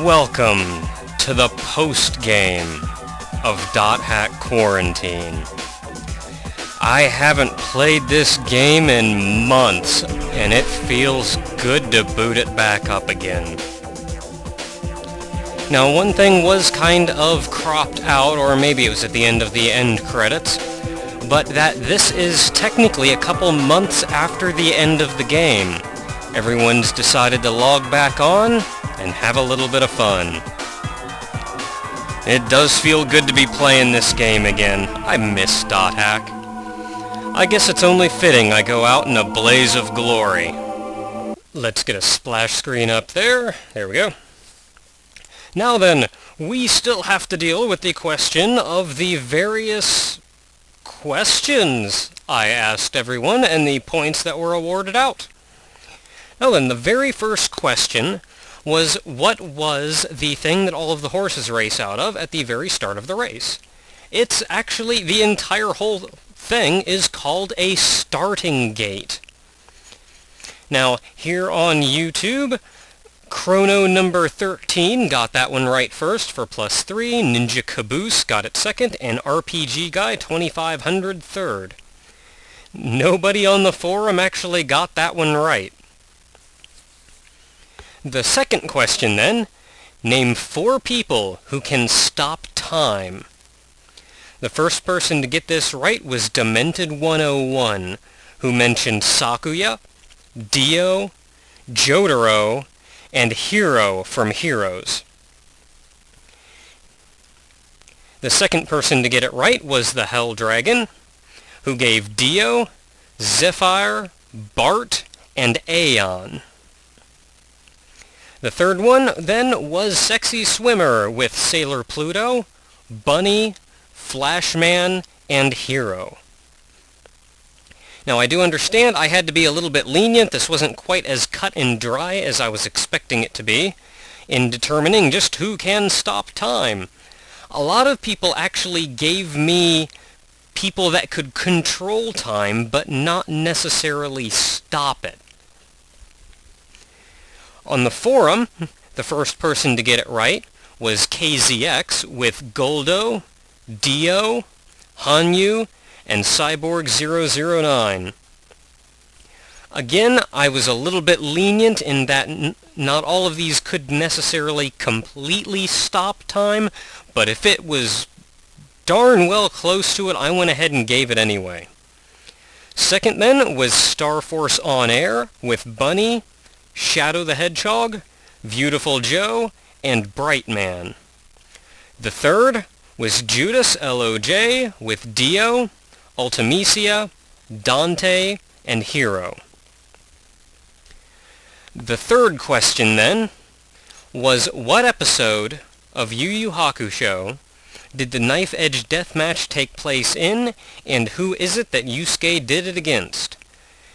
Welcome to the post-game of Dot Hack Quarantine. I haven't played this game in months, and it feels good to boot it back up again. Now, one thing was kind of cropped out, or maybe it was at the end of the end credits, but that this is technically a couple months after the end of the game. Everyone's decided to log back on and have a little bit of fun. It does feel good to be playing this game again. I miss Dot Hack. I guess it's only fitting I go out in a blaze of glory. Let's get a splash screen up there. There we go. Now then, we still have to deal with the question of the various questions I asked everyone and the points that were awarded out. Now then, the very first question was, what was the thing that all of the horses race out of at the very start of the race? It's actually, the entire whole thing is called a starting gate. Now, here on YouTube, Chrono number 13 got that one right first for +3, Ninja Caboose got it second, and RPG Guy 2500 third. Nobody on the forum actually got that one right. The second question then, name 4 people who can stop time. The first person to get this right was Demented101, who mentioned Sakuya, Dio, Jotaro, and Hero from Heroes. The second person to get it right was the Hell Dragon, who gave Dio, Zephyr, Bart, and Aeon. The third one then was Sexy Swimmer with Sailor Pluto, Bunny, Flashman, and Hero. Now, I do understand I had to be a little bit lenient. This wasn't quite as cut and dry as I was expecting it to be in determining just who can stop time. A lot of people actually gave me people that could control time, but not necessarily stop it. On the forum, the first person to get it right was KZX with Goldo, Dio, Hanyu, and Cyborg009. Again, I was a little bit lenient in that not all of these could necessarily completely stop time, but if it was darn well close to it, I went ahead and gave it anyway. Second then was Star Force On Air with Bunny, Shadow the Hedgehog, Beautiful Joe, and Brightman. The third was Judas LOJ with Dio, Ultimecia, Dante, and Hero. The third question then was, what episode of Yu Yu Hakusho did the Knife Edge Deathmatch take place in, and who is it that Yusuke did it against?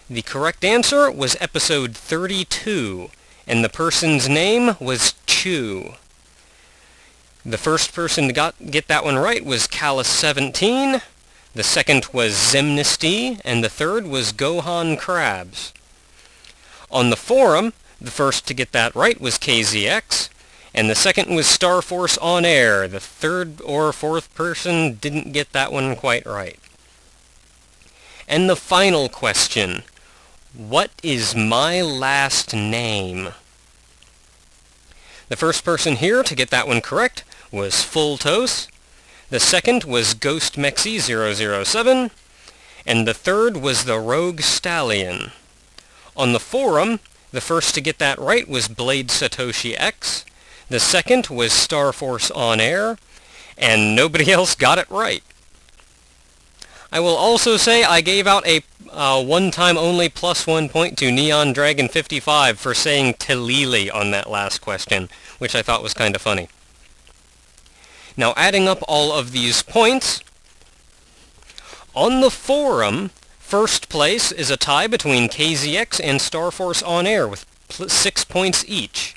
The correct answer was episode 32, and the person's name was Chu. The first person to get that one right was Callus17, the second was Zemnisty, and the third was Gohan Krabs. On the forum, the first to get that right was KZX, and the second was Star Force On Air. The third or fourth person didn't get that one quite right. And the final question, what is my last name? The first person here to get that one correct was Fulltos. The second was GhostMexi007, and the third was the Rogue Stallion. On the forum, the first to get that right was Blade Satoshi X, the second was Star Force On Air, and nobody else got it right. I will also say I gave out a one-time only +1 point to Neon Dragon 55 for saying Telili on that last question, which I thought was kind of funny. Now, adding up all of these points, on the forum, first place is a tie between KZX and Star Force On Air with 6 points each.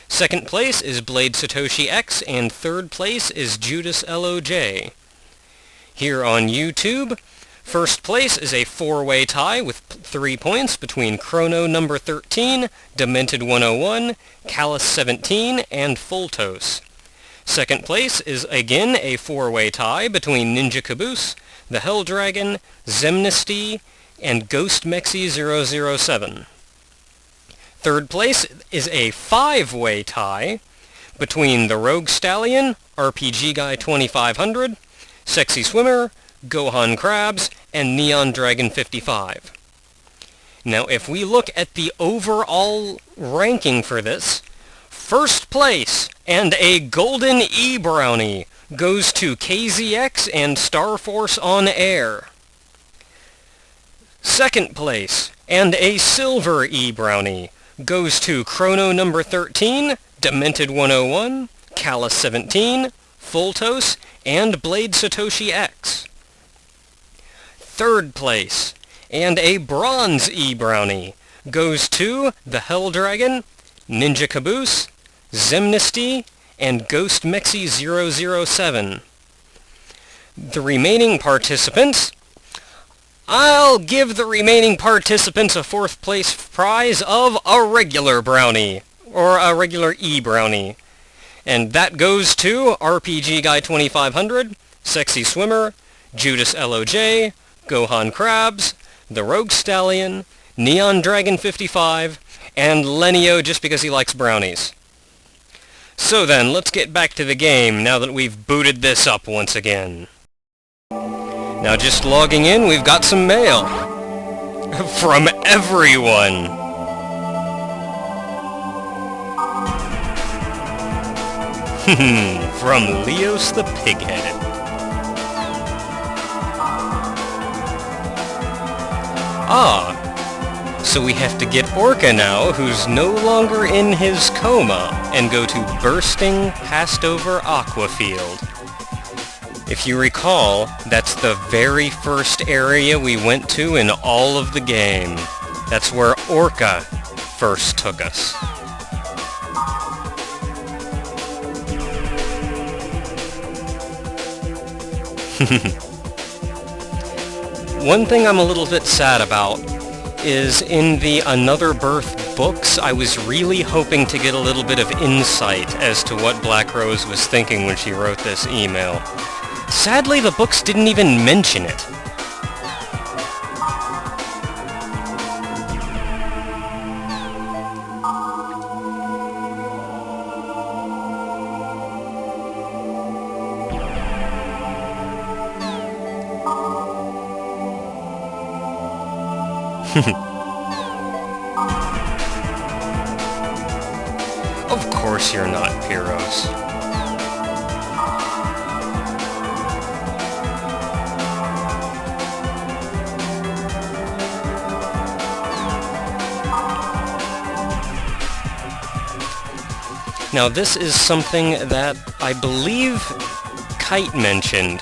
Second place is Blade Satoshi X, and third place is Judas LOJ. Here on YouTube, First place is a four-way tie with 3 points between Chrono number 13, Demented 101, Callus 17, and Foltos. Second place is again a four-way tie between Ninja Caboose, the Hell Dragon, Zemnisty, and Ghost Mexi 007. Third place is a five-way tie between the Rogue Stallion, RPG Guy 2500, Sexy Swimmer, Gohan Krabs, and Neon Dragon 55. Now, if we look at the overall ranking for this, first place and a Golden E-Brownie goes to KZX and Star Force on Air. Second place and a Silver E-Brownie goes to Chrono number 13, Demented 101, Callus 17, Foltos, and Blade Satoshi X. Third place and a Bronze E-Brownie goes to the Hell Dragon, Ninja Caboose, Zemnisty, and Ghost Mexi 007. The remaining participants, I'll give the remaining participants a fourth place prize of a regular brownie, or a regular E-Brownie. And that goes to RPG Guy 2500, Sexy Swimmer, Judas LOJ, Gohan Krabs, the Rogue Stallion, Neon Dragon 55, and Lenio just because he likes brownies. So then, let's get back to the game now that we've booted this up once again. Now just logging in, we've got some mail. From everyone! From Leos the Pig-Headed. So we have to get Orca now, who's no longer in his coma, and go to Bursting Pastover Aquafield. If you recall, that's the very first area we went to in all of the game. That's where Orca first took us. One thing I'm a little bit sad about is in the Another Birth books, I was really hoping to get a little bit of insight as to what Black Rose was thinking when she wrote this email. Sadly, the books didn't even mention it. Of course you're not, Pyros. Now this is something that I believe Kite mentioned,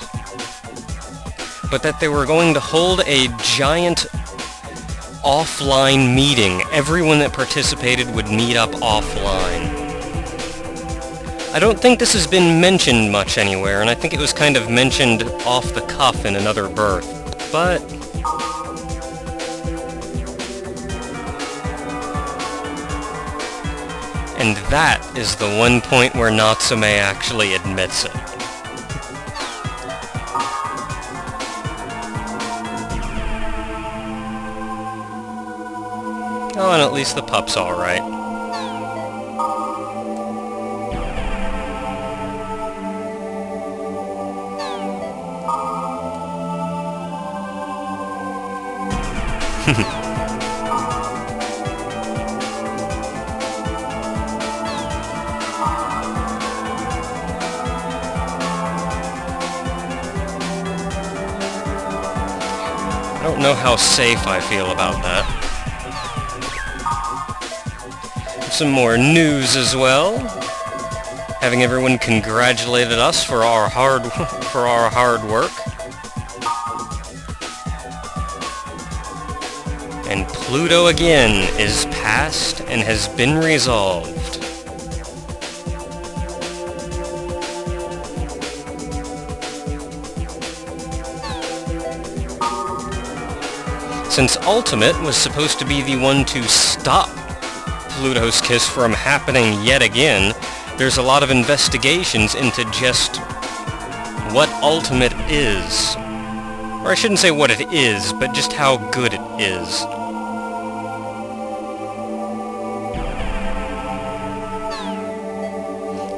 but that they were going to hold a giant offline meeting. Everyone that participated would meet up offline. I don't think this has been mentioned much anywhere, and I think it was kind of mentioned off the cuff in Another Birth, but and that is the one point where Natsume actually admits it. Oh, and at least the pup's alright. I don't know how safe I feel about that. Some more news as well. Having everyone congratulated us for our hard work. And Pluto again is passed and has been resolved. since Ultimate was supposed to be the one to stop Pluto's Kiss from happening yet again, there's a lot of investigations into just what Ultimate is. Or I shouldn't say what it is, but just how good it is.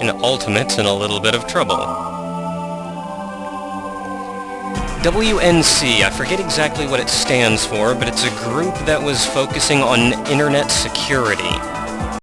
And Ultimate's in a little bit of trouble. WNC, I forget exactly what it stands for, but it's a group that was focusing on internet security.